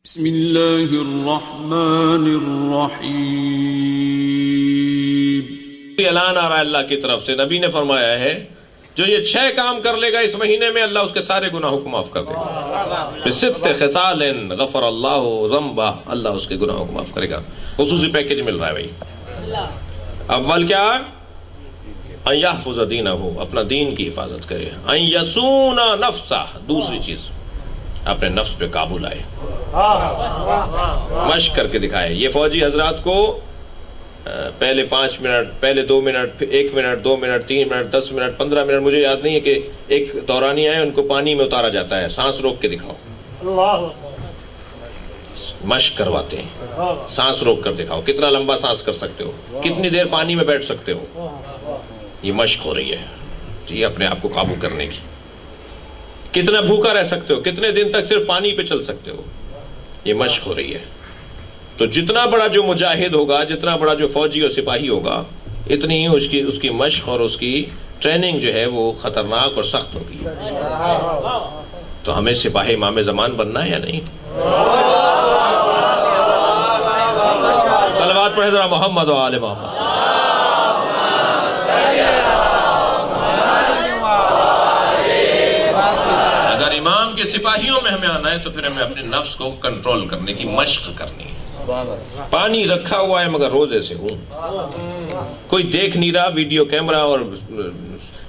بسم اللہ الرحمن الرحیم۔ اعلان آ رہا ہے اللہ کی طرف سے، نبی نے فرمایا ہے جو یہ 6 کام کر لے گا اس مہینے میں اللہ اس کے سارے گناہوں کو معاف کر دے گا۔ بست خصال غفر اللہ ذنبہ، اللہ اس کے گناہوں کو معاف کرے گا۔ خصوصی پیکج مل رہا ہے بھائی۔ اول کیا؟ ان یحفظ دینہ، اپنا دین کی حفاظت کرے۔ ان یسون نفسہ، دوسری چیز اپنے نفس پہ قابو لائے، مشق کر کے دکھائے۔ یہ فوجی حضرات کو پہلے 5 منٹ، پہلے 2 منٹ، پھر 1 minute, 2 minute, 3 minute, 10 minute, 15 minute, مجھے یاد نہیں ہے کہ ایک دورانی آئے ان کو پانی میں اتارا جاتا ہے، سانس روک کے دکھاؤ، مشق کرواتے ہیں، سانس روک کر دکھاؤ، کتنا لمبا سانس کر سکتے ہو، کتنی دیر پانی میں بیٹھ سکتے ہو۔ یہ مشق ہو رہی ہے جی اپنے آپ کو قابو کرنے کی۔ کتنا بھوکا رہ سکتے ہو، کتنے دن تک صرف پانی پہ چل سکتے ہو، یہ مشق ہو رہی ہے۔ تو جتنا بڑا جو مجاہد ہوگا، جتنا بڑا جو فوجی اور سپاہی ہوگا، اتنی ہی اس کی مشق اور اس کی ٹریننگ جو ہے وہ خطرناک اور سخت ہوگی۔ تو ہمیں سپاہی امام زمان بننا ہے یا نہیں؟ صلوات پڑھیں ذرا محمد و آل محمد۔ اگر امام کے سپاہیوں میں ہمیں آنا ہے تو پھر ہمیں اپنے نفس کو کنٹرول کرنے کی مشق کرنی ہے۔ پانی رکھا ہوا ہے مگر روزے سے ہوں، کوئی دیکھ نہیں رہا، ویڈیو کیمرہ اور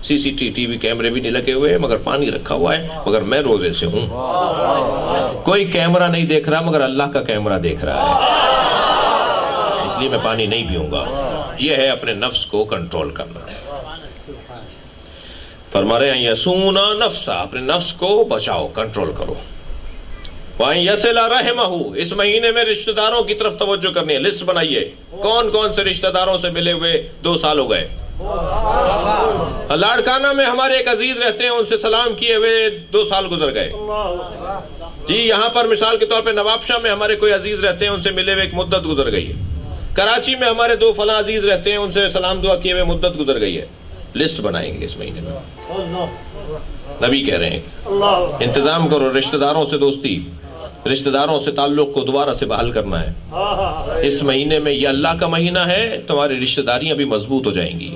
ٹی وی کیمرے بھی نہیں لگے ہوئے، مگر پانی رکھا ہوا ہے مگر میں روزے سے ہوں۔ کوئی کیمرہ نہیں دیکھ رہا مگر اللہ کا کیمرہ دیکھ رہا ہے، اس لیے میں پانی نہیں پیوں گا۔ یہ ہے اپنے نفس کو کنٹرول کرنا۔ فرما رہے ہیں یسونا نفسا، اپنے نفس کو بچاؤ، کنٹرول کرو۔ وَأَن يَصِلَ رَحِمَهُ، اس مہینے میں رشتہ داروں کی طرف توجہ کرنی ہے۔ لسٹ بنائیے کون کون سے رشتہ داروں سے ملے ہوئے 2 سال ہو گئے۔ لاڑکانہ میں ہمارے ایک عزیز رہتے ہیں، ان سے سلام کیے ہوئے 2 سال گزر گئے۔ جی یہاں پر مثال کے طور پہ نواب شاہ میں ہمارے کوئی عزیز رہتے ہیں، ان سے ملے ہوئے ایک مدت گزر گئی ہے۔ کراچی میں ہمارے 2 فلاں عزیز رہتے ہیں، ان سے سلام دعا کیے ہوئے مدت گزر گئی ہے۔ لسٹ بنائیں گے اس مہینے میں۔ نبی کہہ رہے ہیں انتظام کرو رشتہ داروں سے دوستی، رشتہ داروں سے تعلق کو دوبارہ سے بحال کرنا ہے۔ اس مہینے میں یہ اللہ کا مہینہ ہے، تمہاری رشتہ داریاں بھی مضبوط ہو جائیں گی۔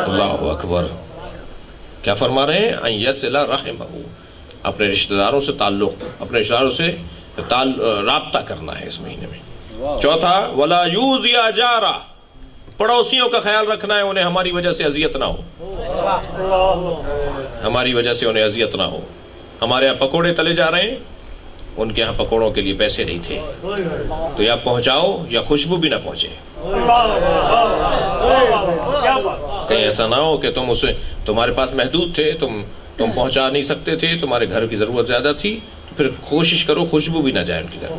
اللہ اکبر۔ کیا فرما رہے ہیں؟ ان یصل رحمہ، اپنے رشتہ داروں سے تعلق، اپنے رشتہ داروں سے رابطہ کرنا ہے اس مہینے میں۔ چوتھا ولا یؤذی جارہ، پڑوسیوں کا خیال رکھنا ہے، انہیں ہماری وجہ سے اذیت نہ ہو، ہماری وجہ سے انہیں اذیت نہ ہو۔ ہمارے یہاں پکوڑے تلے جا رہے ہیں، ان کے یہاں پکوڑوں کے لیے پیسے نہیں تھے، تو یا پہنچاؤ یا خوشبو بھی نہ پہنچے۔ کہیں ایسا نہ ہو کہ تمہارے پاس محدود تھے، تم پہنچا نہیں سکتے تھے، تمہارے گھر کی ضرورت زیادہ تھی، پھر کوشش کرو خوشبو بھی نہ جائے ان کے گھر،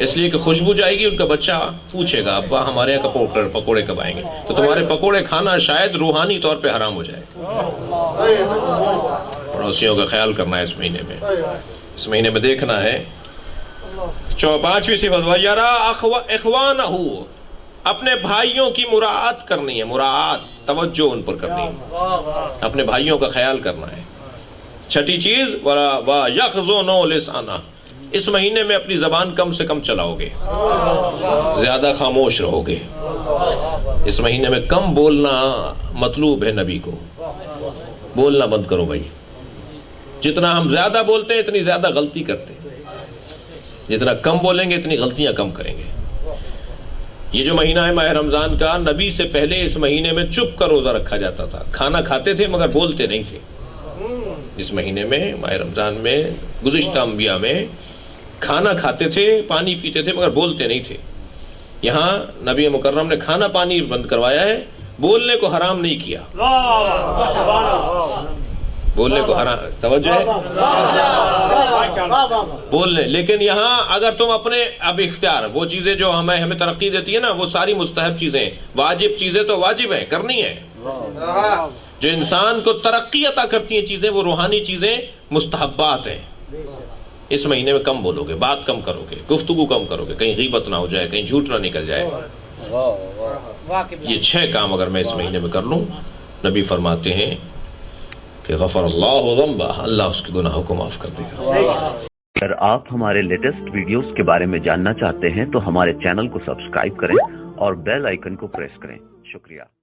اس لیے کہ خوشبو جائے گی، ان کا بچہ پوچھے گا ابا ہمارے یہاں پکوڑے کب آئیں گے، تو تمہارے پکوڑے کھانا شاید روحانی طور پہ حرام ہو جائے۔ پڑوسیوں کا خیال کرنا ہے اس مہینے میں، اس مہینے میں دیکھنا ہے۔ 5ویں صفت وَيَرَى إِخْوَانَهُ، اپنے بھائیوں کی مراعات کرنی ہے، مراعات، توجہ ان پر کرنی ہے، اپنے بھائیوں کا خیال کرنا ہے۔ 6ٹھی چیز وَيَخْزُنُ لِسَانَهُ، اس مہینے میں اپنی زبان کم سے کم چلاؤ گے، زیادہ خاموش رہو گے۔ اس مہینے میں کم بولنا مطلوب ہے نبی کو، بولنا بند کرو بھائی۔ جتنا ہم زیادہ بولتے ہیں اتنی زیادہ غلطی کرتے ہیں، جتنا کم بولیں گے اتنی غلطیاں کم کریں گے۔ یہ جو مہینہ ہے ماہ رمضان کا، نبی سے پہلے اس مہینے میں چپ کا روزہ رکھا جاتا تھا، کھانا کھاتے تھے مگر بولتے نہیں تھے۔ اس مہینے میں ماہ رمضان میں گزشتہ انبیاء میں کھانا کھاتے تھے، پانی پیتے تھے مگر بولتے نہیں تھے۔ یہاں نبی مکرم نے کھانا پانی بند کروایا ہے، بولنے کو حرام نہیں کیا، بولنے کو حرام، توجہ ہے بولنے۔ لیکن یہاں اگر تم اپنے اب اختیار، وہ چیزیں جو ہمیں ترقی دیتی ہے نا، وہ ساری مستحب چیزیں، واجب چیزیں تو واجب ہیں، کرنی ہے۔ جو انسان کو ترقی عطا کرتی ہیں چیزیں، وہ روحانی چیزیں مستحبات ہیں۔ اس مہینے میں کم بولو گے، بات کم کرو گے، گفتگو کم کرو گے، کہیں غیبت نہ ہو جائے، کہیں جھوٹ نہ نکل جائے۔ یہ 6 کام اگر میں اس مہینے میں کر لوں، نبی فرماتے ہیں کہ غفر اللہ ذنبہ، اللہ اس کے گناہوں کو معاف کر دے گا۔ اگر آپ ہمارے لیٹسٹ ویڈیوز کے بارے میں جاننا چاہتے ہیں تو ہمارے چینل کو سبسکرائب کریں اور بیل آئیکن کو پریس کریں۔ شکریہ۔